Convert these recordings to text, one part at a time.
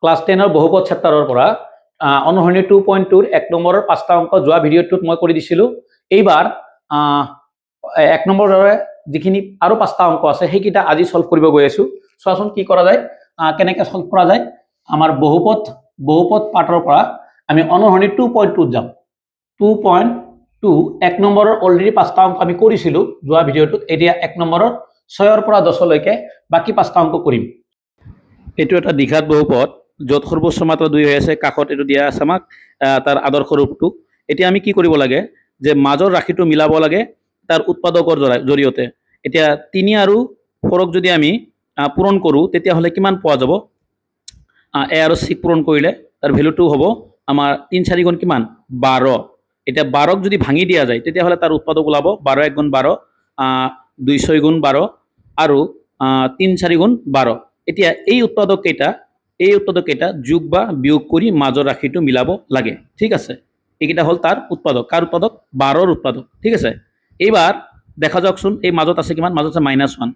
Class 10 বহুপদ চেপ্টাৰৰ পৰা অনুসৰণি 2.2 এক নম্বৰৰ 5টা অংক যোৱা ভিডিঅ'টোত মই কৰি দিছিলোঁ। এইবাৰ 1 নম্বৰৰ যিখিনি আৰু 5টা অংক আছে সেইকেইটা আজি সলভ কৰিব গৈ আছোঁ। চোৱাচোন কি কৰা যায়, কেনেকৈ সলভ কৰা যায়। আমাৰ বহুপদ পাৰ্টৰ পৰা আমি অনুসৰণি 2.2 যাম। 2.2 এক নম্বৰৰ অলৰেডি 5টা অংক আমি কৰিছিলোঁ যোৱা ভিডিঅ'টোত। এতিয়া 1 নম্বৰৰ 6ৰ পৰা 10লৈকে বাকী 5টা অংক কৰিম। এইটো এটা দ্বিঘাত বহুপদ য'ত সৰ্বোচ্চ মাত্ৰা 2 হৈ আছে, কাষত এইটো দিয়া আছে আমাক তাৰ আদৰ্শ ৰূপটো। এতিয়া আমি কি কৰিব লাগে যে মাজৰ ৰাশিটো মিলাব লাগে তাৰ উৎপাদকৰ জৰিয়তে। এতিয়া 3 আৰু 4ক যদি আমি পূৰণ কৰোঁ তেতিয়াহ'লে কিমান পোৱা যাব? এ আৰু চি পূৰণ কৰিলে তাৰ ভেলুটো হ'ব আমাৰ 3 4 গুণ কিমান? 12। এতিয়া 12ক যদি ভাঙি দিয়া যায় তেতিয়াহ'লে তাৰ উৎপাদক ওলাব 12 1 গুণ 12, 2 6 গুণ 12 আৰু 3 4 গুণ 12। এতিয়া এই উৎপাদক কেইটা যোগ বা বিয়োগ কৰি মাজৰ ৰাশিটো মিলাব লাগে। ঠিক আছে, এইকেইটা হ'ল তাৰ উৎপাদক। কাৰ উৎপাদক? 12ৰ উৎপাদক। ঠিক আছে, এইবাৰ দেখা যাওকচোন এই মাজত আছে কিমান? মাজত আছে -1।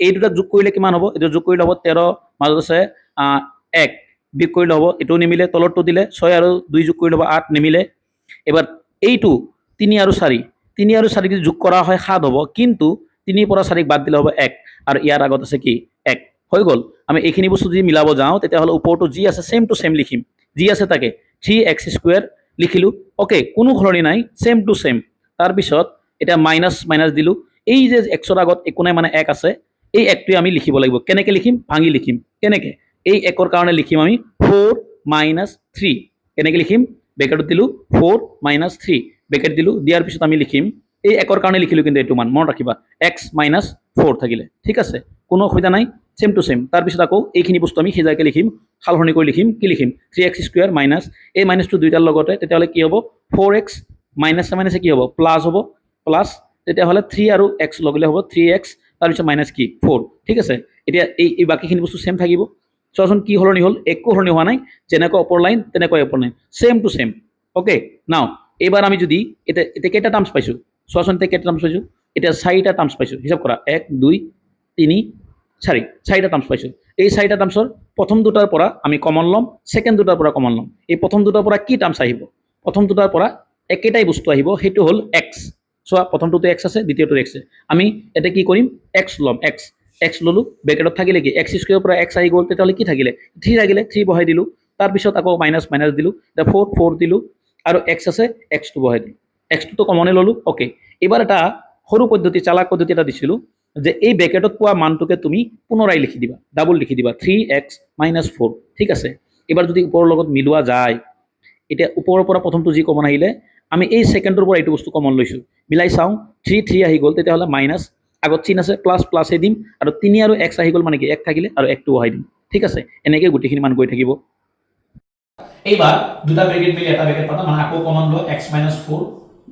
এই দুটা যোগ কৰিলে কিমান হ'ব? এইটো যোগ কৰিলে হ'ব 13, মাজত আছে 1, বিয়োগ কৰিলে হ'ব এইটো নিমিলে, তলৰটো দিলে 6 আৰু 2 যোগ কৰিলে হ'ব 8, নিমিলে। এবাৰ এইটো 3 আৰু 4 যদি যোগ কৰা হয় 7 হ'ব, কিন্তু 3 পৰা 4ক বাদ দিলে হ'ব 1 আৰু ইয়াৰ আগত আছে কি? 1 হৈ গ'ল। আমি এইখিনি বস্তু যদি মিলাব যাওঁ তেতিয়াহ'লে ওপৰটো যি আছে ছেম টু ছেম লিখিম। যি আছে তাকে 3x² লিখিলোঁ। অ'কে, কোনো সলনি নাই, ছেম টু ছেম। তাৰপিছত এতিয়া মাইনাছ দিলোঁ। এই যে এক্সৰ আগত একো নাই মানে 1 আছে, এই 1টোৱে আমি লিখিব লাগিব। কেনেকৈ লিখিম? ভাঙি লিখিম। কেনেকৈ? এই 1ৰ কাৰণে লিখিম আমি 4 - 3। কেনেকৈ লিখিম? ব্ৰেকেটত দিলোঁ 4 - 3, ব্ৰেকেট দিলোঁ, দিয়াৰ পিছত আমি লিখিম এই 1ৰ কাৰণে লিখিলোঁ, কিন্তু এইটো মান মনত ৰাখিবা x - 4 থাকিলে। ঠিক আছে, কোনো অসুবিধা নাই, ছেম টু ছেম। তাৰপিছত আকৌ এইখিনি বস্তু আমি সিজাইকৈ লিখিম, সালসলনি কৰি লিখিম। কি লিখিম? 3x² মাইনাছ এই মাইনাছটো দুইটাৰ লগতে, তেতিয়াহ'লে কি হ'ব? 4x মাইনাছে কি হ'ব? প্লাছ হ'ব, প্লাছ তেতিয়াহ'লে 3 আৰু x লগালে হ'ব 3x, তাৰপিছত মাইনাছ কি? 4। ঠিক আছে, এতিয়া এই বাকীখিনি বস্তু ছেম থাকিব। চোৱাচোন কি সলনি হ'ল? একো সলনি হোৱা নাই, যেনেকৈ ওপৰ লাইন তেনেকৈ ওপৰ line, same to same. Okay, now এইবাৰ আমি যদি এতিয়া কেইটা টাৰ্মছ পাইছোঁ? চোৱাচোন এতিয়া কেইটা টাৰ্মছ পাইছোঁ? এতিয়া 4টা টাৰ্মছ পাইছোঁ। হিচাপ কৰা 1 2 3 4, 4টা টাৰ্মছ পাইছোঁ। এই 4টা টাৰ্মছৰ প্ৰথম দুটাৰ পৰা আমি কমন ল'ম, ছেকেণ্ড দুটাৰ পৰা কমন ল'ম। এই প্ৰথম দুটাৰ পৰা কি টাৰ্মছ আহিব? প্ৰথম দুটাৰ পৰা একেটাই বস্তু আহিব, সেইটো হ'ল x। চোৱা, প্ৰথমটোতে x আছে, দ্বিতীয়টো x আছে। আমি এতিয়া কি কৰিম? x ল'ম। x ল'লোঁ, ব্ৰেকেটত থাকিলে কি? x² পৰা x আহি গ'ল, তেতিয়াহ'লে কি থাকিলে? 3 থাকিলে, 3 বহাই দিলোঁ। তাৰপিছত আকৌ মাইনাছ দিলোঁ, এতিয়া 4 দিলোঁ আৰু x আছে, xটো বহাই দিলোঁ। xটোতো কমনে ল'লোঁ। অ'কে, এইবাৰ এটা সৰু পদ্ধতি, চালাক পদ্ধতি এটা দিছিলোঁ যে এই ব্ৰেকেটত পোৱা মানটোকে তুমি পুনৰাই লিখি দিবা, ডাবল লিখি দিবা 3x - 4। ঠিক আছে, এইবাৰ যদি ওপৰৰ লগত মিলোৱা যায়, এতিয়া ওপৰৰ পৰা প্ৰথমটো যি কমন আহিলে, আমি এই ছেকেণ্ডৰ পৰা এইটো বস্তু কমন লৈছোঁ, মিলাই চাওঁ 3 আহি গ'ল, তেতিয়াহ'লে মাইনাছ আগত চিন আছে, প্লাছে দিম আৰু 3 আৰু x আহি গ'ল মানে কি? 1 থাকিলে আৰু 1টো বহাই দিম। ঠিক আছে, এনেকৈ গোটেইখিনি মান গৈ থাকিব। এইবাৰ দুটা ব্ৰেকেট মিলি এটা ব্ৰেকেট পাতা, মানে আকৌ কমন লওঁ x - 4।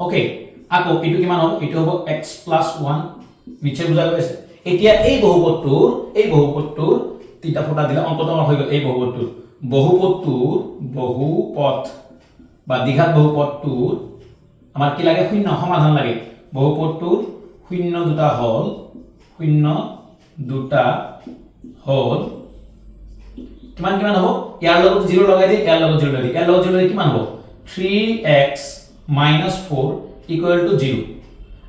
অ'কে, আকৌ এইটো কিমান হ'ব? এইটো হ'ব x + 1, নিশ্চয় বুজা গৈছে। এতিয়া এই বহুপদটোৰ তিনিটা ফুটা দিলে অংকটো আমাৰ হৈ গ'ল। এই বহুপদ বা দ্বিঘাত বহুপদটোৰ আমাৰ কি লাগে? শূন্য সমাধান লাগে। বহুপদটোৰ শূন্য দুটা হ'ল কিমান হ'ব? ইয়াৰ লগত 0 লগাই দিয়ে, ইয়াৰ লগত 0 লগাই দিয়ে, ইয়াৰ লগত 0 লগাই কিমান হ'ব? 3x - 4 = 0।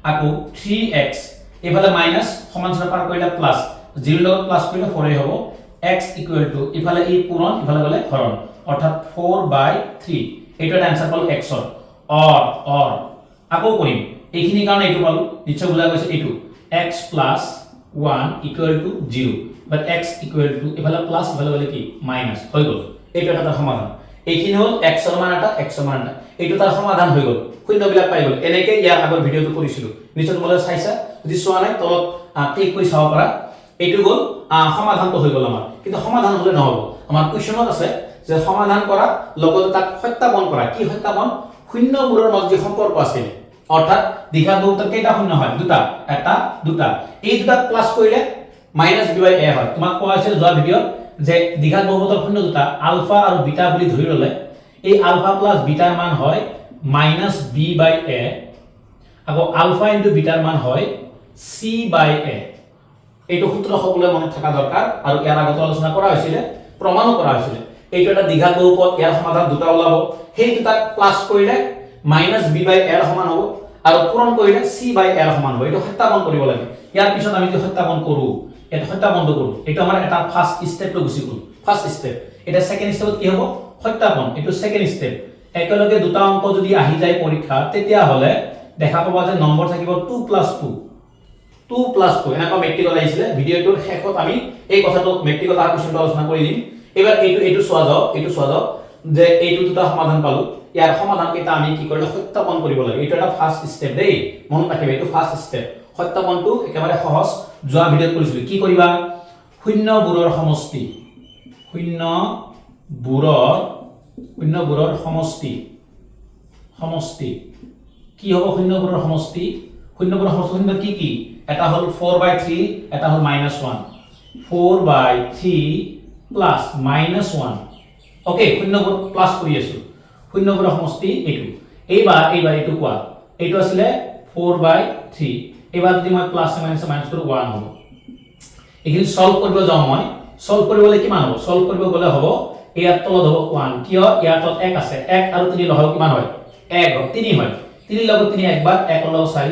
আকৌ 3x এইফালে মাইনাছ, সমান চিহ্ন পাৰ কৰিলে প্লাছ, 0 লগত প্লাছ কৰিলে 4 হ'ব। x = ইফালে ই পূৰণ, ইফালে গ'লে হৰণ, অৰ্থাৎ 4/3। এইটো এটা আনসাৰ পালো x ৰ। অৰ আকৌ কৰিম, এইখিনিৰ কাৰণে এইটো পালো, নিশ্চয় বুজা গৈছে। এইটো x + 1 = 0, বাট x = ইফালে প্লাছ, ইফালে গ'লে কি? মাইনাছ, হৈ গ'ল। এইটো এটা সমাধান। এইখিনি হ'ল x ৰ মান এটা, x ৰ মান এটা। এইটো তাৰ সমাধান হৈ গ'ল, শূন্যবিলাক পাই গ'ল। এনেকৈ ইয়াৰ আগৰ ভিডিঅ'টো কৰিছিলোঁ, নিশ্চয় তোমালোকে চাইছা। যদি চোৱা নাই তলত ক্লিক কৰি চাব পাৰা। এইটো হ'ল সমাধানটো হৈ গ'ল আমাৰ। কিন্তু সমাধান হ'লে নহ'ব, আমাৰ কুৱেশ্যনত আছে যে সমাধান কৰা লগতে তাক সত্যাপন কৰা। কি সত্যাপন? শূন্যবোৰৰ মাজত যি সম্পৰ্ক আছিল, অৰ্থাৎ দ্বিঘাত বহুপদৰ কেইটা শূন্য হয়? দুটা, এটা দুটা। এই দুটাক প্লাছ কৰিলে -b/a হয়। তোমাক কোৱা হৈছিল যোৱা ভিডিঅ'ত যে দ্বিঘাত বহুপদৰ শূন্য দুটা, আলফা আৰু বিটা বুলি ধৰি ল'লে এই আলফা প্লাছ বিটাৰ মান হয় -b/a, আকৌ আলফা * বিটাৰ মান হয় c/a। এইটো সূত্ৰ সকলোৱে মনত থকা দৰকাৰ, আৰু ইয়াৰ আগতে আলোচনা কৰা হৈছিলে, প্ৰমাণো কৰা হৈছিলে। এইটো এটা দ্বিঘাত বহুপদ, ইয়াৰ সমাধান দুটা ওলাব, সেই দুটাক প্লাস কৰিলে মাইনাস বি বাই এৰ সমান হ'ব আৰু পূৰণ কৰিলে চি বাই এৰ সমান হ'ব। এইটো সত্যাপন কৰিব লাগে। ইয়াৰ পিছত আমি যদি সত্যাপন কৰো, এটা সত্যাপনটো কৰো, এইটো আমাৰ এটা ফার্স্ট স্টেপটো গুছি গ'ল, ফার্স্ট স্টেপ। এটা সেকেন্ড স্টেপত কি হ'ব? সত্যাপন। এইটো সেকেন্ড স্টেপ। একেলগে দুটা অংক যদি আহি যায় পৰীক্ষা, তেতিয়া হলে দেখা পাবা যে নম্বৰ থাকিব 2 + 2 2 + 2 এনেকুৱা মেট্ৰিকত আহিছিলে। ভিডিঅ'টোৰ শেষত আমি এই কথাটো মেট্ৰিকত অহা কোৱেশ্চনটো আলোচনা কৰি দিম। এবাৰ এইটো চোৱা যাওক যে এইটো দুটা সমাধান পালো, ইয়াৰ সমাধান কেইটা আমি কি কৰিলে সত্যাপন কৰিব লাগে। এইটো এটা ফাৰ্স্ট স্টেপ দেই, মনত ৰাখিবা, এইটো ফাৰ্স্ট স্টেপ। সত্যাপনটো একেবাৰে সহজ, যোৱা ভিডিঅ'ত কৰিছিলো। কি কৰিবা? শূন্যবোৰৰ সমষ্টি, শূন্যবোৰৰ সমষ্টি কি হ'ব? শূন্যবোৰৰ সমষ্টি, শূন্য কি এটা হল 4/3, এটা হল -1, 4/3 প্লাস -1। ওকে, শূন্যবোৰ প্লাস কৰি আছো, শূন্যবোৰৰ সমষ্টি এইটো। এইবাৰ এইটো কোৱা, এইটো আছিলে 4/3, এইবাৰ যদি মই প্লাস মাইনাস কৰো 1 হ'ব। এইখিনি সলভ কৰিব যাওঁ, মই সলভ কৰিবলৈ কিমান হ'ব? সলভ কৰিব গলে হ'ব ইয়াৰ তলত হ'ব 1, কিয় ইয়াৰ তলত 1 আছে, 1 আৰু 3 লগাও কিমান হয়? 1 হয়, 3 হয়। 3 লগত 3 একবাৰ, 1 লগত 4,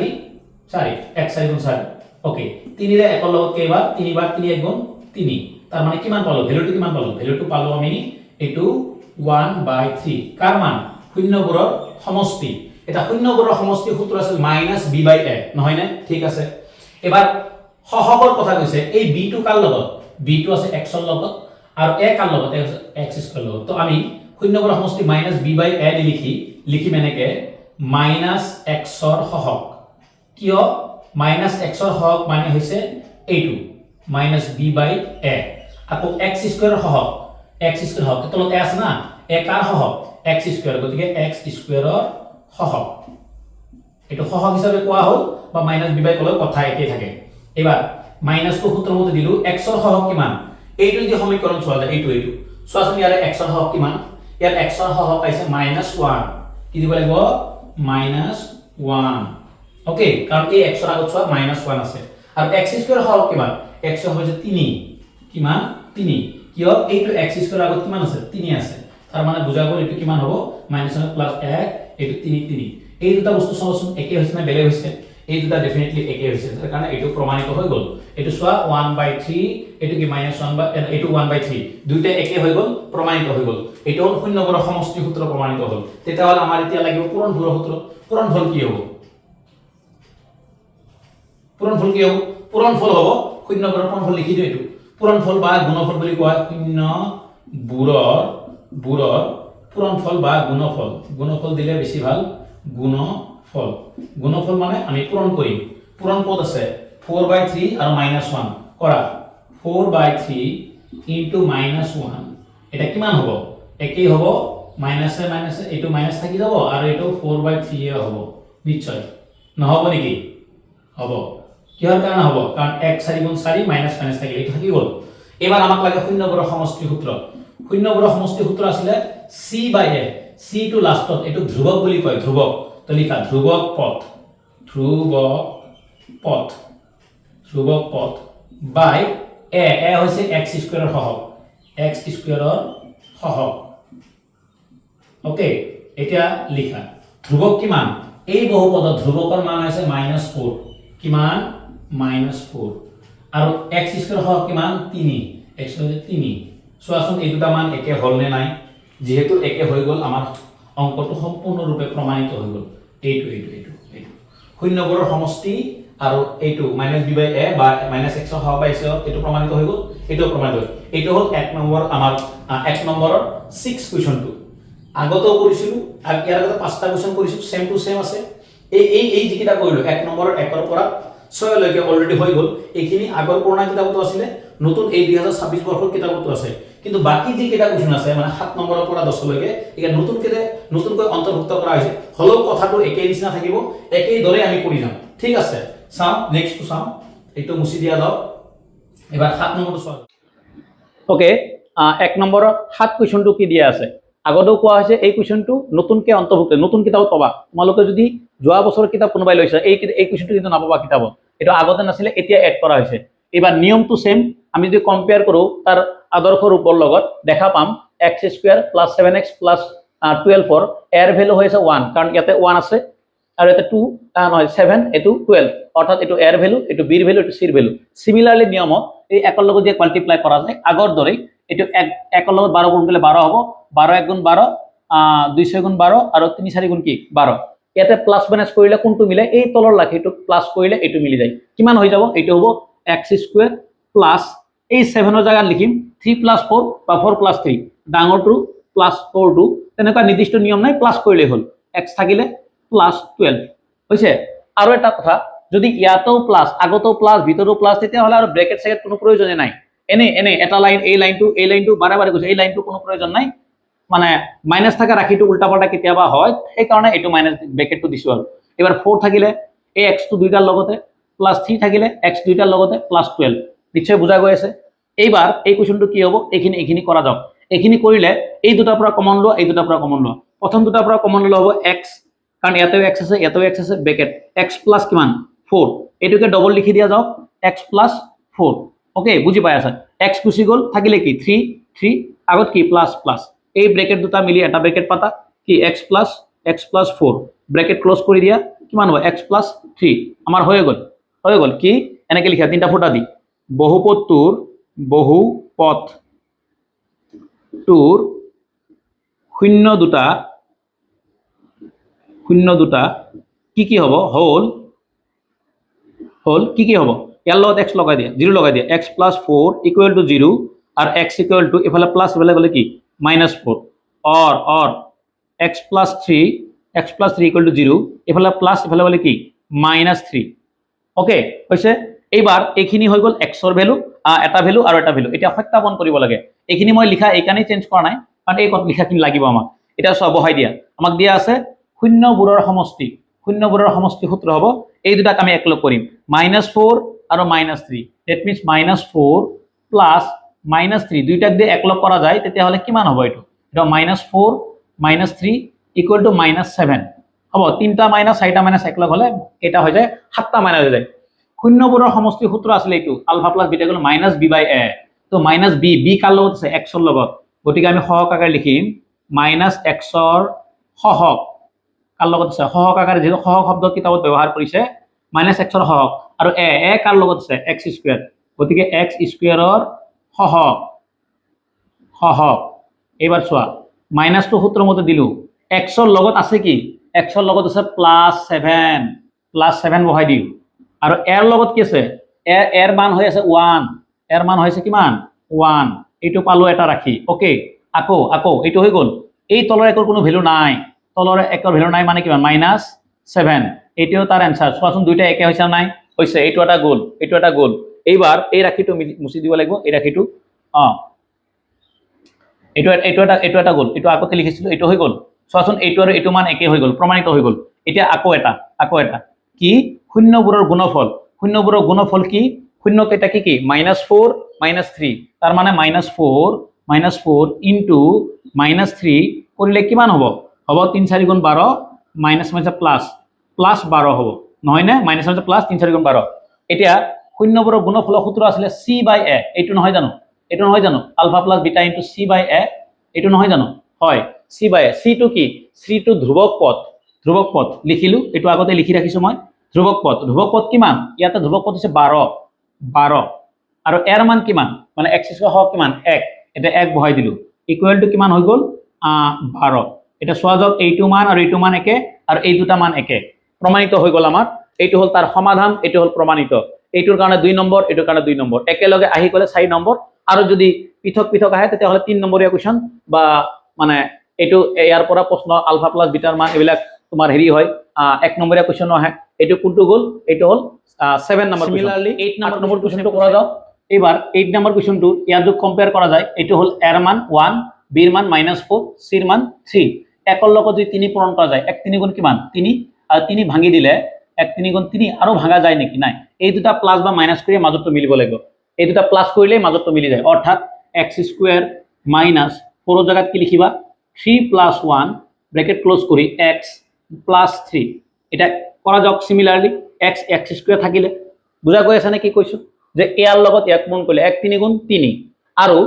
1 4 গুণ 4। ওকে, 3 ৰে 1 লগত কেইবাৰ? 3 বাৰ, 3 1 গুণ 3। তাৰ মানে কিমান পালো? ভ্যালুটো কিমান পালো? ভ্যালুটো পালো আমি এইটো 1/3। কাৰ মান? শূন্যবোৰৰ সমষ্টি। এটা শূন্যবোৰৰ সমষ্টিৰ সূত্ৰ আছিল -b/a, নহয় নে? ঠিক আছে। এবাৰ সহগৰ কথা কৈছে, এই b টো কাৰ লগত? b টো আছে x ৰ লগত আৰু a কাৰ লগত? x² লগত। তো আমি শূন্যবোৰৰ সমষ্টি -b/a লিখিম এনেকে -x ৰ সহগ। কিয় -x ৰ সহগ মানে হৈছে এইটো -b/a, আকৌ x² ৰ সহগ, x² সহগ তলত a আছে না, a কাৰ সহগ? x², গতিকে x² ৰ সহগ। এটো সহগ হিচাপে কোৱা হ'ল বা -b/a কলেও কথা একেই থাকে। এবাৰ মাইনাসটো সূত্ৰ মতে দিলু, x ৰ সহগ কিমান? এইটো যদি সমীকৰণ চোৱা যায়, এইটো চোৱাচোন, ইয়াৰ x ৰ সহগ কিমান? ইয়াৰ x ৰ সহগ পাইছে -1, কি দিব লাগিব? -1। ওকে, কাৰণ এই x ৰ আগত চোৱা -1 আছে। আৰু x² ৰ সহগ কিমান? x ৰ হৈছে 3, কিমান? 3। কিয় এইটো x² ৰ আগত কিমান আছে? 3 আছে। তাৰ মানে বুজা গ'ল এইটো কিমান হ'ব? -1 + 1, এইটো 3। এই দুটা বস্তু চাওচোন, একে হৈছে না বেলেগ হৈছে? এই দুটা ডেফিনেটলি একে হৈছে, তাৰ কাৰণে এইটো প্ৰমাণিত হৈ গ'ল। এইটো চোৱা 1/3, এইটো কি -1 বা এইটো 1/3, দুইটা একে হৈ গ'ল, প্ৰমাণিত হৈ গ'ল। এইটো হ'ল শূন্যবোৰৰ সমষ্টি সূত্ৰ প্ৰমাণিত হ'ল। তেতিয়াহ'লে আমাৰ এতিয়া লাগিব পূৰণফলৰ সূত্ৰ। পূৰণফল কি হ'ব? পূৰণফল কি হ'ব? পূৰণফল হ'ব শূন্যবোৰৰ পূৰণফল লিখি দিও। এইটো পূৰণফল বা গুণফল বুলি কোৱা হয়। শূন্যবোৰৰ পূৰণফল বা গুণফল। গুণফল দিলে বেছি ভাল, গুণফল। গুণফল মানে আমি পূৰণ কৰিম। পূৰণ ক'ত আছে? 4/3 আৰু -1 কৰা। 4/3 * -1, এটা কিমান হ'ব? একেই হ'ব, মাইনাসে মাইনাসে এইটো মাইনাস থাকি যাব আৰু এইটো 4/3 হ'ব নিশ্চয়। নহব নেকি? হ'ব। কিহৰ কাৰণে হ'ব? কাৰণ 1 4 গুণ 4 মাইনাস মাইনাস থাকিলে এইটো থাকি গ'ল। এবাৰ আমাক লাগে শূন্যবোৰৰ সমষ্টি সূত্ৰ। শূন্যবোৰৰ সমষ্টি সূত্ৰ আছিলে c/a। c টো লাষ্টত, এইটো ধ্ৰুৱক বুলি কয়, ধ্ৰুৱক। তো লিখা ধ্ৰুৱক পথ, ধ্ৰুৱক পথ বাই a হৈছে x² ৰ সহগ, x² ৰ সহগ। ওকে, এতিয়া লিখা ধ্ৰুৱক কিমান? এই বহুপদৰ ধ্ৰুৱকৰ মান হৈছে -4, কিমান? -4 আৰু x² সহগ কিমান? 3, x হৈছে 3। চোৱাচোন এই দুটা মান একে হ'ল নে নাই? যেহেতু একে হৈ গ'ল, আমাৰ অংকটো সম্পূৰ্ণৰূপে প্ৰমাণিত হৈ গ'ল। এইটো শূন্যবোৰৰ সমষ্টি আৰু এইটো -b/a বা -x ৰ সহগ পাইছে, এইটো প্ৰমাণিত হৈ গ'ল, এইটো প্ৰমাণিত হ'ল। এইটো হ'ল 1 নম্বৰ, আমাৰ 1 নম্বৰৰ 6 কুৱেশ্যনটো। আগতেও কৰিছিলো, ইয়াৰ আগতে 5টা কুৱেশ্যন কৰিছিলো, সেম টু সেম আছে। এই যিকেইটা কৰিলো 1 নম্বৰৰ 1 ৰ পৰা 6 লৈকে অলৰেডি হৈ গ'ল। এইখিনি আগৰ পুৰণা কিতাপতো আছিলে, নতুন এই 2026 বৰ্ষৰ কিতাপতো আছে। কিন্তু বাকি যিকেইটা কুৱেশ্যন আছে, মানে 7 নম্বৰৰ পৰা 10 লৈকে, এতিয়া নতুনকৈ অন্তৰ্ভুক্ত কৰা হৈছে। হলেও কথাটো একেই নিচিনা থাকিব, একেই দৰে আমি কৰি যাম। ঠিক আছে, চাওঁ নেক্সটটো চাওঁ। এইটো মুছি দিয়া যাওক। এবাৰ 7 নম্বৰটো চোৱা। ওকে, 1 নম্বৰৰ 7 কুৱেশ্যনটো কি দিয়া আছে? আগতেও কোৱা হৈছে এই কুৱেশ্যনটো নতুনকে অন্তৰ্ভুক্ত, নতুন কিতাপত পাবা। তোমালোকে যদি যোৱা বছৰৰ কিতাপ কোনোবাই লৈছা, এই কুৱেশ্যনটো কিন্তু নাপাবা কিতাপত। এটা আগতে নাছিলে, এতিয়া এড কৰা হৈছে। এবাৰ নিয়মটো সেম, আমি যদি কম্পেয়াৰ কৰোঁ তাৰ আদৰ্শ ৰূপৰ লগত দেখা পাম x² + 7x + 12 এৰ ভ্যালু হৈছে 1 কাৰণ ইয়াতে 1 আছে আৰু এটা 2 নহয় 7 এটো 12 অৰ্থাৎ এটো এৰ ভ্যালু এটো বিৰ ভ্যালু এটো সিৰ ভ্যালু সিমিলাৰলি নিয়মত এই একৰ লগত যে মাল্টিপ্লাই কৰা যায় আগৰ দৰে এটো একৰ লগত 12 গুণ কৰিলে 12 হ'ব 12 1 গুণ 12 200 গুণ 12 আৰু 3 4 গুণ কি 12 ইয়াতে প্লাস মাইনাস কৰিলে কোনটো মিলে এই তলৰ লাখিটো প্লাস কৰিলে এটো মিলি যায় কিমান হৈ যাব এটো হ'ব x² প্লাস এই 7 ৰ জায়গাত লিখিম 3 + 4 বা 4 + 3 ডাঙৰটো +4 তেনেকুৱা নিৰ্দিষ্ট নিয়ম নাই প্লাস কৰিলে হ'ল x থাকিলে +12 হৈছে আৰু এটা কথা যদি ইয়াতেও প্লাস আগতেও প্লাস ভিতৰেও প্লাস তেতিয়া হলে আৰু ব্ৰ্যাকেট সেকেট কোনো প্ৰয়োজন নাই এনে এটা লাইন এই লাইনটো বাৰে গৈছে এই লাইনটো কোনো প্ৰয়োজন নাই মানে মাইনাস থাকা ৰাখিটো উল্টা পাল্টা কেতিয়াবা হয় এই কাৰণে এটো মাইনাস ব্ৰ্যাকেটটো দিছো আৰু এবাৰ 4 থাকিলে এই x টো দুইটাৰ লগতে +3 থাকিলে x দুইটাৰ লগতে +12 নিশ্চয় বুজা গৈ আছে এইবাৰ এই কোৱেশ্চনটো কি হ'ব এইখিনি কৰা যাওক এইখিনি কৰিলে এই দুটাৰ পৰা কমন লোৱা এই দুটাৰ পৰা কমন লোৱা প্ৰথম দুটাৰ পৰা কমন ললে হ'ব x কাৰণ ইয়াতেও x আছে ব্র্যাকেট x প্লাস কিমান 4 এটুকে ডবল লিখি দিয়া যাওক x প্লাস 4 ওকে বুজি পাই আছে x গুছি গল থাকিলে কি 3 আগত কি প্লাস প্লাস এই ব্র্যাকেট দুটা মিলি এটা ব্র্যাকেট পাতা কি x প্লাস 4 ব্র্যাকেট ক্লোজ কৰি দিয়া কিমান হ'ব x প্লাস 3 আমাৰ হৈ গল কি এনেকে লিখা তিনটা ফুটা দি বহুপদটোৰ শূন্য দুটা কি হ'ব হল কি হ'ব ইয়াৰ লগত x লগাই দিয়া 0 লগাই দিয়া x + 4 = 0 আর x = এফালে প্লাস এফালে গলে কি -4 or x + 3 = 0 এফালে প্লাস এফালে গলে কি -3 ওকে হৈছে এইবাৰ এইখিনি হৈ গল x ৰ ভ্যালু এটা ভ্যালু আৰু এটা ভ্যালু এটা সত্যাপন কৰিব লাগে এইখিনি মই লিখা এইকাৰণে চেঞ্জ কৰা নাই কাৰণ এই কথা লিখাখিনি লাগিব আমাক এটা সব বহাই দিয়া আমাক দিয়া আছে শূন্যবোৰৰ সমষ্টি সূত্ৰ হ'ব এই দুটাক আমি একলগ কৰিম -4 আৰু -3 that means -4 plus -3 দুইটাক দিয়ে একলগ কৰা যায় তেতিয়া হলে কিমান হ'ব এটো এটা -4 -3 = -7 হ'ব তিনটা মাইনাস চাৰিটা মাইনাস একলগ হলে এটা হৈ যায় সাতটা মাইনাস হৈ যায় শূন্যবোৰৰ সমষ্টি সূত্র আছিল এইটো আলফা প্লাস বিটা গল -b/a তো -b কার লগত আছে x ৰ লগত গতিকে আমি সহগ আকাৰে লিখিম -x ৰ সহগ কাৰ লগত আছে সহগ আকাৰে যেটো সহগ শব্দ কিতাবত ব্যৱহাৰ কৰিছে -x ৰ সহগ আৰু a কাৰ লগত আছে x², গতিকে x² ৰ সহগ এবাৰ চোৱা মাইনাসটো সূত্ৰ মতে দিলু x ৰ লগত আছে কি x ৰ লগত আছে +7 বহাই দিও আৰু এৰ লগত কি আছে এৰ মান হৈ আছে 1 এৰ মান হৈছে কিমান 1 এইটো পালো এটা ৰাখি ওকে আকৌ এইটো হৈ গল এই তলৰ একৰ কোনো ভ্যালু নাই তলৰ একৰ ভ্যালু নাই মানে কিমান -7 এইটোও তাৰ आंसर চোৱাচোন দুইটা একে হৈছে নাই হৈছে এইটো এটা গোল এইবাৰ এই ৰাখিটো মুছি দিব লাগিব এই ৰাখিটো এইটো এটা গোল এইটো আগতে লিখিছিলো এইটো হৈ গল চোৱাচোন এইটো আৰু এইটো মান একে হৈ গল প্ৰমাণিত হৈ গল এতিয়া আকৌ এটা কি শূন্যবোৰৰ গুণফল কি শূন্য কেইটা কি -4 -3 তাৰ মানে -4 ইনটু -3 কৰিলে কিমান হ'ব 3 4 গুণ 12 মাইনাস প্লাস 12 হ'ব নহয় নে মাইনাস প্লাস 3 4 গুণ 12 এতিয়া শূন্যবোৰৰ গুণফলৰ সূত্র আছিল c/a এইটো নহয় জানো ULFA plus beta into c/a এইটো নহয় জানো হয় c/a c টো কি c টো ধ্ৰুবক পথ লিখিলো এইটো আগতে লিখি ৰাখিছো মই ধ্ৰুবক পথ কিমান ইয়াতে ধ্ৰুবক পথ হৈছে 12 আৰু এৰ মান কিমান মানে x² সহগ কিমান 1 এটা 1 বহাই দিলো ইকুৱেল টু কিমান হৈ গল 12 এটা সোয়া যাওক এইটো মান আৰু এইটো মান একে আৰু এই দুটা মান একে প্ৰমাণিত হৈ গল আমাৰ এইটো হল তাৰ সমাধান এইটো হল প্ৰমাণিত এইটোৰ কাৰণে 2 নম্বৰ এইটোৰ কাৰণে 2 নম্বৰ একেলগে আহি গলে 4 নম্বৰ আৰু যদি পৃথক আহে তেতিয়া হলে 3 নম্বৰীয়া কোৱেশ্চন বা মানে এইটো ইয়াৰ পৰা প্ৰশ্ন আলফা প্লাস বিটাৰ মান এবিলাক তোমাৰ হেৰি হয় 1 নম্বৰীয়া কোৱেশ্চন আহে এইটো কোনটো গল এইটো হল 7 নম্বৰ সিমিলাৰলি 8 নম্বৰ কোৱেশ্চনটো কৰা যাওক এবাৰ 8 নম্বৰ কোৱেশ্চনটো ইয়াৰ যোগ কম্পেয়াৰ কৰা যায় এইটো হল এৰ মান 1 বিৰ মান -4 সিৰ মান 3 একৰ লগত যদি 3 পূৰণ কৰা যায় 1 3 গুণ কিমান 3 আৰু 3 ভাঙি দিলে 1 3 গুণ 3 আৰু ভাঙা যায় নেকি নাই এই দুটা প্লাস বা মাইনাস কৰি মাজতো মিলিব লাগিব এই দুটা প্লাস কৰিলে মাজতো মিলি যায় অৰ্থাৎ x² - 4 ৰ জায়গাত কি লিখিবা 3 + 1 ব্ৰ্যাকেট ক্লোজ কৰি x + 3 এটা কৰা যাওক সিমিলাৰলি x² থাকিলে বুজা গৈ আছে নে কি কৈছো যে ইয়াৰ লগত ইয়াক গুণ কৰিলে 1 3 গুণ 3 আৰু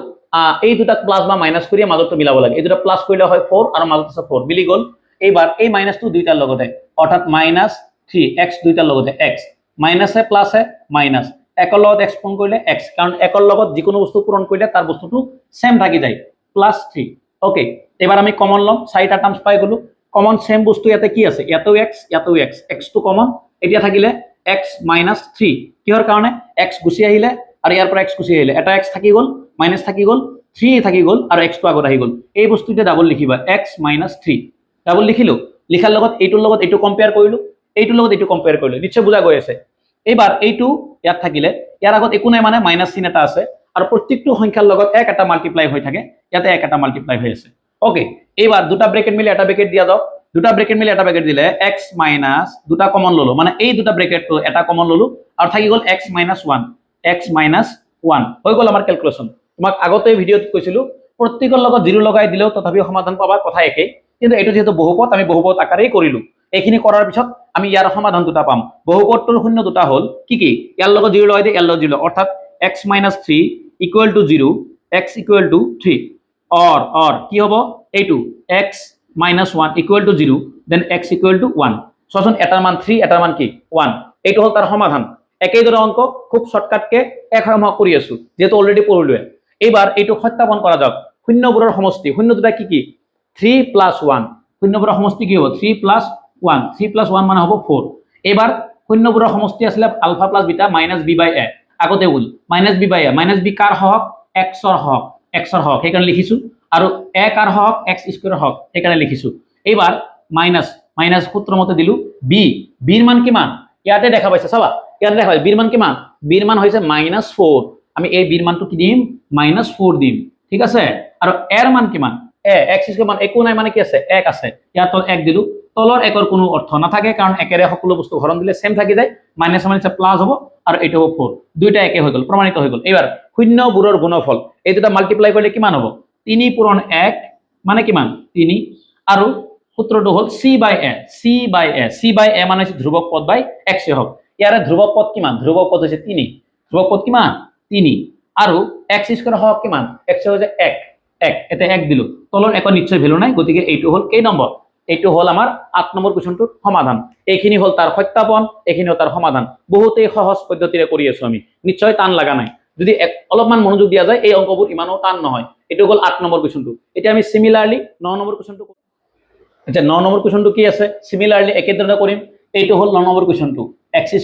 এই দুটাক প্লাস বা মাইনাস কৰি মাজৰটো মিলাব লাগে এই দুটা প্লাস কৰিলে হয় 4 আৰু মাজত আছে 4 মিলি গল এইবাৰ এই মাইনাসটো দুইটাৰ লগতে অৰ্থাৎ -3 x দুইটাৰ লগতে x মাইনাসে প্লাসে মাইনাস একৰ লগত x পূৰণ কৰিলে x কাৰণ একৰ লগত যিকোনো বস্তু পূৰণ কৰিলে তাৰ বস্তুটো সেম থাকি যায় +3 ওকে এবাৰ আমি কমন লম চাৰিটা টার্মস পাই গলো কমন সেম বস্তু ইয়াতে কি আছে ইয়াতেও x x টো কমন এতিয়া থাকিলে x - 3 কিহৰ কাৰণে x গুছি আহিলে আৰু ইয়াৰ পৰা x গুছি আহিলে এটা x থাকি গল মাইনাস থাকি গল 3 থাকি গল আৰু x টো আগত আহি গল এই বস্তুতে ডাবল লিখিবা x - 3 ডাবল লিখিলো লিখাৰ লগত এইটোৰ লগত এইটো কম্পেয়াৰ কৰিলো এইটোৰ লগত এইটো কম্পেয়াৰ কৰিলো নিশ্চয় বুজা গৈ আছে এবাৰ এইটো ইয়াত থাকিলে ইয়াৰ আগত একো নাই মানে মাইনাস চিন এটা আছে আৰু প্ৰত্যেকটো সংখ্যাৰ লগত এক এটা মাল্টিপ্লাই হৈ থাকে ইয়াতে এক এটা মাল্টিপ্লাই হৈ আছে ওকে এবাৰ দুটা ব্ৰেকেট মিলি এটা ব্ৰেকেট দিয়া যাওক দুটা ব্ৰেকেট মিলি এটা ব্ৰেকেট দিলে x মাইনাস দুটা কমন ললো মানে এই দুটা ব্ৰেকেটটো এটা কমন ললো আৰু থাকি গল x - 1 হৈ গল আমাৰ ক্যালকুলেশন তোমাক আগতে ভিডিওত কৈছিলো প্ৰত্যেকৰ লগত জিৰো লগাই দিলেও তথাপিও সমাধান পাবা কথা একেই কিন্তু এটো যেহেতু বহুপদ আমি বহুপদ আকাৰেই কৰিলো এইখিনি কৰাৰ পিছত আমি ইয়াৰ সমাধান দুটা পাম বহুপদটোৰ শূন্য দুটা হল কি ইয়াৰ লগত জিৰো লগাই দিয়ে ইয়াৰ লগত জিৰো অৰ্থাৎ x - 3 = 0 x = 3 or কি হ'ব এইটো x - 1 = 0 then x = 1 সচোন এটাৰ মান 3 এটাৰ মান কি 1 এইটো হল তাৰ সমাধান একেইদৰে অঙ্ক খুব শৰ্টকাটকে একৰমা কৰি আছো যেহেতু অলৰেডি পঢ়িলোৱে এইবাৰ এইটো সত্যাপন কৰা যাওক শূন্যবোৰৰ সমষ্টি শূন্য দুটা কি 3 + 1 শূন্যবোৰৰ সমষ্টি কি হ'ব 3 + 1 3 + 1 মানে হ'ব 4 এবাৰ শূন্যবোৰৰ সমষ্টি আছিল আলফা + বিটা -b/a আগতে বল -b/a -b কাৰ হওক x ৰ হওক সেইকাৰণে লিখিছো আৰু a কাৰ হওক x² হওক সেইকাৰণে লিখিছো এইবাৰ মাইনাস সূত্ৰ মতে দিলু b ৰ মান কিমান ইয়াতে দেখা পাইছে চাবা ইয়াতে দেখা b ৰ মান কিমান b ৰ মান হৈছে -4 আমি এই b ৰ মানটো কি দিম -4 দিম ঠিক আছে আৰু a ৰ মান কিমান a x² মান একো নাই মানে কি আছে 1 আছে ইয়াত 1 দিলু তলৰ একৰ কোনো অৰ্থ নাথাকে কাৰণ একেৰে সকলো বস্তু হৰণ দিলে সেম থাকি যায় মাইনাস মাইনাস প্লাস হ'ব আৰু এইটো হ'ব 4 দুইটা একে হৈ গল প্ৰমাণিত হৈ গল এবাৰ শূন্যবোৰৰ গুণফল এই দুটা মাল্টিপ্লাই কৰিলে কিমান হ'ব 3 পূৰণ 1 মানে কিমান 3 আৰু সূত্ৰটো হল c/a মানে হৈছে ধ্ৰুবক পদ বাই x হওক ইয়াৰে ধ্ৰুবক পদ কিমান ধ্ৰুবক পদ হৈছে 3 ধ্ৰুবক পদ কিমান 3 আৰু x² হওক কিমান x হৈছে 1 এতে 1 দিলু তলৰ একো নিশ্চয় ভ্যালু নাই গতিকে এইটো হল কেই নম্বৰ এইটো হল আমাৰ 8 নম্বৰ কোৱেশ্চনটোৰ সমাধান এইখিনি হল তাৰ সত্যাপন এইখিনি হল তাৰ সমাধান বহুতেই সহজ পদ্ধতিৰে কৰি আছো আমি নিশ্চয় টান লাগা নাই যদি অলপমান মনোযোগ দিয়া যায় এই অঙ্কবোৰ ইমানো টান নহয় এটো হল 8 নম্বৰ কোৱেশ্চনটো এতিয়া আমি সিমিলাৰলি 9 নম্বৰ কোৱেশ্চনটো আচ্ছা 9 নম্বৰ কোৱেশ্চনটো কি আছে সিমিলাৰলি একেদৰে কৰিম এইটো হল 9 নম্বৰ কোৱেশ্চনটো x² -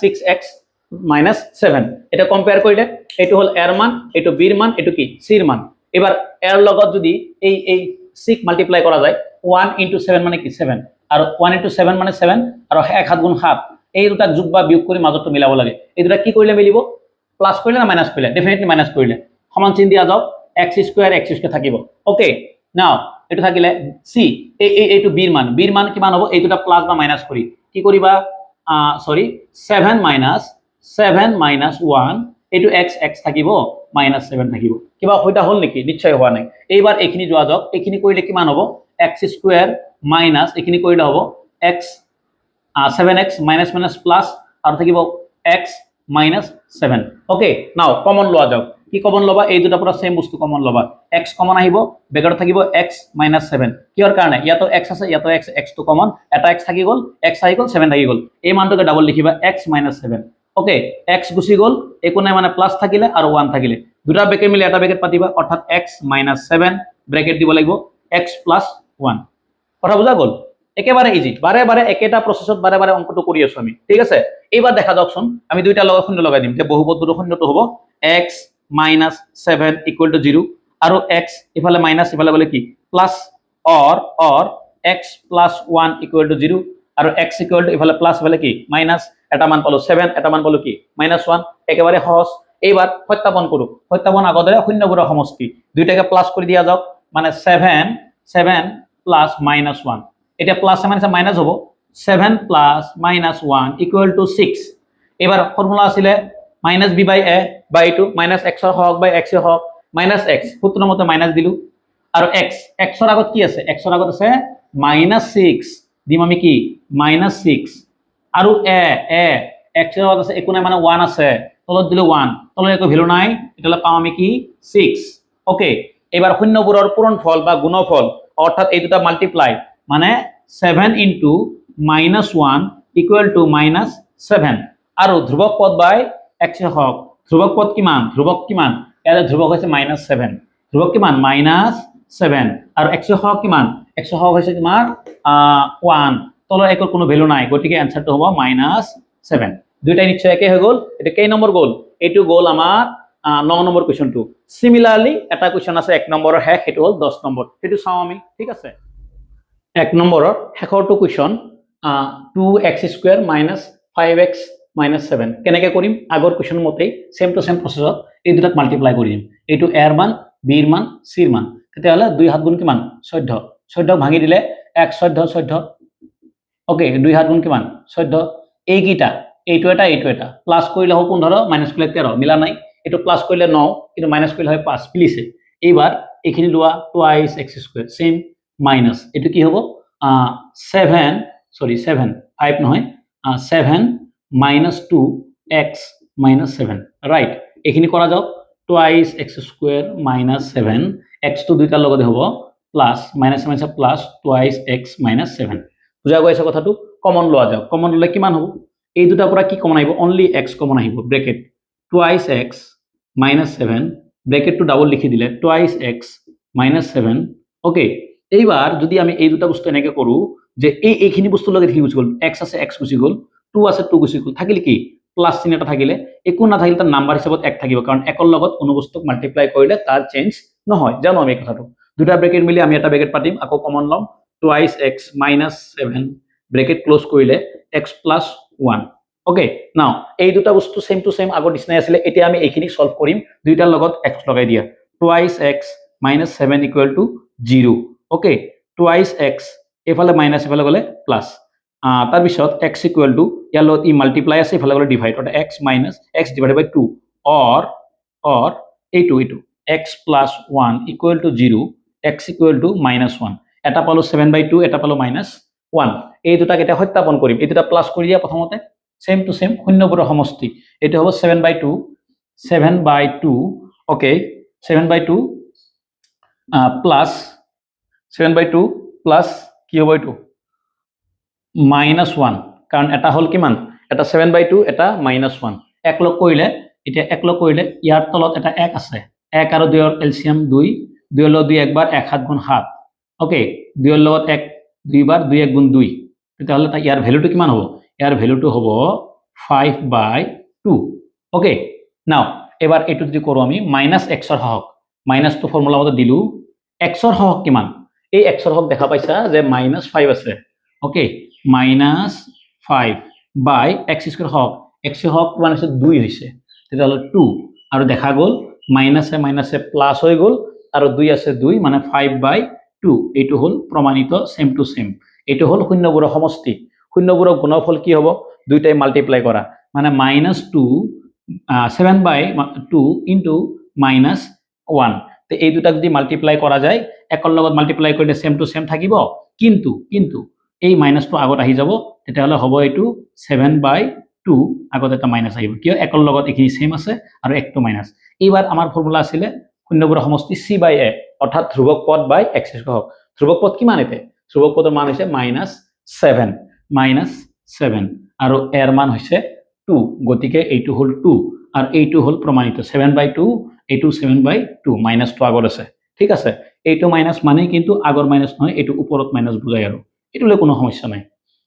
6x - 7 এটা কম্পেয়াৰ কৰিলে এইটো হল a ৰ মান এইটো b ৰ মান এইটো কি c ৰ মান এবাৰ a ৰ লগত যদি এই 6 মাল্টিপ্লাই কৰা যায় 1 * 7 মানে কি 7 আৰু 1 * 7 মানে 7 আৰু 1 7 গুণ 7 এই দুটা যোগ বা বিয়োগ কৰি মাজতো মিলাব লাগে এই দুটা কি কৰিলে মিলিব প্লাস কৰিলে না মাইনাস কৰিলে ডেফিনেটলি মাইনাস কৰিলে সমান চিন দিয়া যাওক x² থাকিব ওকে নাও এটো থাকিলে c এইটো b ৰ মান কিমান হ'ব এই দুটা প্লাস বা মাইনাস কৰি কি কৰিবা সরি 7 - 1 এইটো x থাকিব -7 থাকিব কিবা হইতা হল নেকি নিশ্চয় হোৱা নাই এইবাৰ এইখিনি যোৱা যাওক এইখিনি কৰিলে কিমান হ'ব x² মাইনাস এইখিনি কৰিলে হ'ব x 7x মাইনাস প্লাস আৰু থাকিব x -7 ওকে নাও কমন লোৱা যাওক কি কমন লবা এই দুটা পৰা সেম বস্তু কমন লবা x কমন আহিব বেগত থাকিব x -7 কিহৰ কাৰণে ইয়াতো x আছে ইয়াতো x টো কমন এটা x থাকি গল x আহি গল 7 থাকি গল এই মানটোকে ডাবল লিখিবা x -7 ওকে x গুছি গল একো নাই মানে প্লাস থাকিলে আৰু 1 থাকিলে দুটা ব্ৰেকেট মিলি এটা ব্ৰেকেট পাতিবা অৰ্থাৎ x -7 ব্ৰেকেট দিব লাগিব x + 1 কথা বুজা গল একেবাৰে ইজি বাৰে বাৰে একেটা প্ৰসেছত বাৰে বাৰে অঙ্কটো কৰি আছো আমি ঠিক আছে এইবাৰ দেখা যাওকচোন আমি দুইটা লগত শূন্য লগাই দিম যে বহুপদটোৰ শূন্যটো হ'ব x -7 = 0 আৰু x ইফালে মাইনাস ইফালে গলে কি প্লাস or x + 1 = 0 আৰু x ইফালে প্লাস ইফালে কি মাইনাস এটা মান পালো 7 এটা মান পালো কি -1 একেবাৰে সহজ এইবাৰ সত্যাপন কৰো সত্যাপন আগদৰে শূন্যবোৰৰ সমষ্টি দুইটাকে প্লাস কৰি দিয়া যাওক মানে 7 + -1 এটা প্লাস মানে মাইনাস হ'ব 7 + -1 = 6 এবাৰ ফৰ্মুলা আছিল -b/a বা এইটো -x ৰ হওক বা x ৰ হওক -x সূত্ৰ মতে মাইনাস দিলু আৰু x ৰ আগত কি আছে x ৰ আগত আছে -6 দিম আমি কি -6 আৰু a x ৰ আগত আছে একো নাই মানে 1 আছে তলত দিলে 1 তলত একো ভ্যালু নাই এটালে পাম আমি কি 6 ওকে এবার শূন্যবোৰৰ পূৰণফল বা গুণফল অৰ্থাৎ এই দুটা মাল্টিপ্লাই মানে 7 into -1 equal to -7 আৰু ধ্ৰুৱক পদ বাই x হওক ধ্ৰুৱক পদ কিমান ধ্ৰুৱক কিমান ইয়াতে ধ্ৰুৱক হৈছে -7 ধ্ৰুৱক কিমান -7 আৰু x হওক কিমান x হওক হৈছে কিমান 1 তলৰ একো কোনো ভ্যালু নাই গতিকে আনসাৰটো হ'ব -7 দুইটাই নিশ্চয় একে হৈ গ'ল এটা কেই নম্বৰ গ'ল এইটো গ'ল আমাৰ 9 নম্বৰ কোৱেশ্চনটো সিমিলাৰলি এটা কোৱেশ্চন আছে 1 নম্বৰৰ শেষ সেইটো হ'ল 10 নম্বৰ সেইটো চাও আমি ঠিক আছে 1 নম্বৰৰ শেষৰটো কোৱেশ্চন 2x² - 5x - 7 কেনেকৈ কৰিম আগৰ কোৱেশ্চন মতেই সেম টু সেম প্ৰসেছত এই দুটাক মাল্টিপ্লাই কৰি দিম এইটো a ৰ মান b ৰ মান c ৰ মান তেতিয়াহ'লে 2 7 গুণ কিমান 14 14 ভাঙি দিলে 1 14 14 ওকে 2 7 গুণ কিমান 14 এইকিটা এইটো এটা প্লাস কৰিলে হ'ব 15 মাইনাস কৰিলে 13 মিলা নাই এটো প্লাস কৰিলে 9 কিন্তু মাইনাস কৰিলে হয় 5 প্লিছে এইবাৰ এইখিনি লোৱা টুৱাইস x² সেম মাইনাস এটো কি হ'ব 7 সরি 7 5 নহয় 7 minus 2x minus 7 রাইট এইখিনি কৰা যাওক টুৱাইস x² minus 7 x তো দুইটাৰ লগতে হ'ব plus minus minus plus twice x minus 7 বুজা গৈছে কথাটো কমন লোৱা যাওক কমন ললে কিমান হ'ব এই দুটাৰ পৰা কি কমন আহিব অনলি x কমন আহিব ব্ৰেকেট টুৱাইস x minus 7 ব্ৰেকেটটো ডাবল লিখি দিলে টুৱাইস x minus 7 ওকে এইবাৰ যদি আমি এই দুটা বস্তু এনেকৈ কৰো যে এইখিনি বস্তু লগে কি গুছি গল x আছে x গুছি গল 2 আছে 2 গুছি গল থাকিলে কি প্লাস চিহ্ন এটা থাকিলে একো না থাকিলে তাৰ নাম্বাৰ হিচাপত 1 থাকিব কাৰণ একৰ লগত কোনো বস্তুক মাল্টিপ্লাই কৰিলে তাৰ চেঞ্জ নহয় জানো আমি কথাটো দুটা ব্ৰেকেট মিলি আমি এটা ব্ৰেকেট পাতিম আকৌ কমন লম twice x minus 7 bracket close কৰিলে x plus 1 ওকে নাও এই দুটা বস্তু সেম টু সেম আগৰ নিচিনা আছিল এতিয়া আমি এইখিনি সলভ কৰিম দুইটাৰ লগত x লগাই দিয়া twice x minus 7 equal to 0 okay twice x এফালে মাইনাস এফালে গলে প্লাস তাৰ পিছত x equal to ইয়াৰ লগত ই মাল্টিপ্লাই আছে এফালে গলে ডিভাইড অৰ্থাৎ x minus x divided by 2 or এইটো x plus 1 equal to 0 x equal to -1 এটা পালো 7/2 এটা পালো -1 এই দুটাক এটা সত্যাপন কৰিম এই দুটা প্লাস কৰি দিয়া প্ৰথমতে সেম টু সেম শূন্যবোৰৰ সমষ্টি এটা হ'ব 7/2 ওকে 7/2 প্লাস 7/2 প্লাস কি হ'ব এইটো -1 কাৰণ এটা হল কিমান এটা 7/2 এটা -1 এক লগ কৰিলে এতিয়া এক লগ কৰিলে ইয়াৰ তলত এটা 1 আছে 1 আৰু 2 ৰ এলসিয়াম 2 2 ৰ লগত 2 একবাৰ 1 7 গুণ 7 ওকে 2 ৰ লগত 1 দুইবাৰ 2 1 গুণ 2 তেতিয়াহ'লে ইয়াৰ ভ্যালুটো কিমান হ'ব ইয়াৰ ভ্যালুটো হ'ব 5/2 ওকে নাও এবাৰ এটো যদি কৰো আমি -x ৰ হক মাইনাস তো ফৰ্মুলা মতে দিলু x ৰ হক কিমান এই x ৰ হক দেখা পাইছা যে -5 আছে ওকে -5 বাই x² হক x হক কিমান আছে 2 হৈছে তেতিয়াহ'লে 2 আৰু দেখা গ'ল মাইনাসে মাইনাসে প্লাস হৈ গ'ল আৰু 2 আছে 2 মানে 5/2 এইটো হল প্ৰমাণিত সেম টু সেম এইটো হল শূন্যবোৰৰ সমষ্টি শূন্যবোৰৰ গুণফল কি হ'ব দুইটাই মাল্টিপ্লাই কৰা মানে -2 7/2 into -1 তে এই দুটাক যদি মাল্টিপ্লাই কৰা যায় একৰ লগত মাল্টিপ্লাই কৰিলে সেম টু সেম থাকিব কিন্তু এই মাইনাসটো আগত আহি যাব তেতিয়াহ'লে হ'ব এইটো 7/2 আগত এটা মাইনাস আহিব কিয় একৰ লগত এখিনি সেম আছে আৰু একটো মাইনাস এইবাৰ আমাৰ ফৰ্মুলা আছিল শূন্যবোৰৰ সমষ্টি c/a অৰ্থাৎ ধ্ৰুৱক পদ বাই x² হওক ধ্ৰুৱক পদ কিমান এতে ধ্ৰুৱক পদৰ মান হৈছে -7 আৰু a ৰ মান হৈছে 2 গতিকে এইটো হল 2 আৰু এইটো হল প্ৰমাণিত 7/2 এইটো 7/2 মাইনাসটো আগত আছে ঠিক আছে এইটো মাইনাস মানে কিন্তু আগৰ মাইনাস নহয় এইটো ওপৰত মাইনাস বুজায় আৰু এটোলে কোনো সমস্যা নাই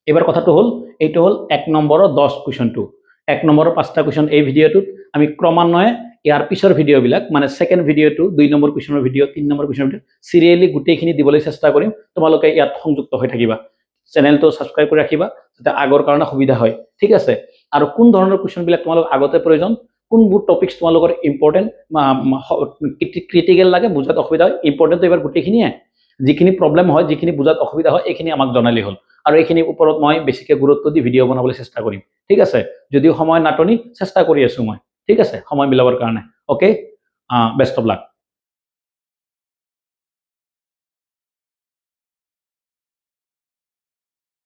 এবাৰ কথাটো হল এইটো হল 1 নম্বৰৰ 10 কোৱেশ্চনটো 1 নম্বৰৰ 5টা কোৱেশ্চন এই ভিডিওটোত আমি ক্ৰমান্বয়ে ইয়াৰ পিছৰ ভিডিও বিলাক মানে সেকেন্ড ভিডিওটো 2 নম্বৰ কোৱেশ্চনৰ ভিডিও 3 নম্বৰ কোৱেশ্চনৰ ভিডিও সিৰিয়ালি গুটেইখিনি দিবলৈ চেষ্টা কৰিম তোমালোকে ইয়াত সংযুক্ত হৈ থাকিবা চেনেলটো সাবস্ক্ৰাইব কৰি ৰাখিবা যাতে আগৰ কাৰণে সুবিধা হয় ঠিক আছে আৰু কোন ধৰণৰ কোৱেশ্চন বিলাক তোমালোক আগতে প্ৰয়োজন কোনবোৰ টপিকস তোমালোকৰ ইম্পৰ্টেন্ট ক্ৰিটিক্যাল লাগে বুজাত অসুবিধা হয় ইম্পৰ্টেন্ট এবাৰ গুটেইখিনিয়ে যিখিনি প্ৰবলেম হয় যিখিনি বুজাত অসুবিধা হয় এইখিনি আমাক জনালি হল আৰু এইখিনি ওপৰত মই বেছিকৈ গুৰুত্ব দি ভিডিও বনাবলৈ চেষ্টা কৰিম ঠিক আছে যদিও সময় নাটনি চেষ্টা কৰি আছো মই ঠিক আছে সময় মিলাবৰ কাৰণে ওকে বেষ্ট অফ লাক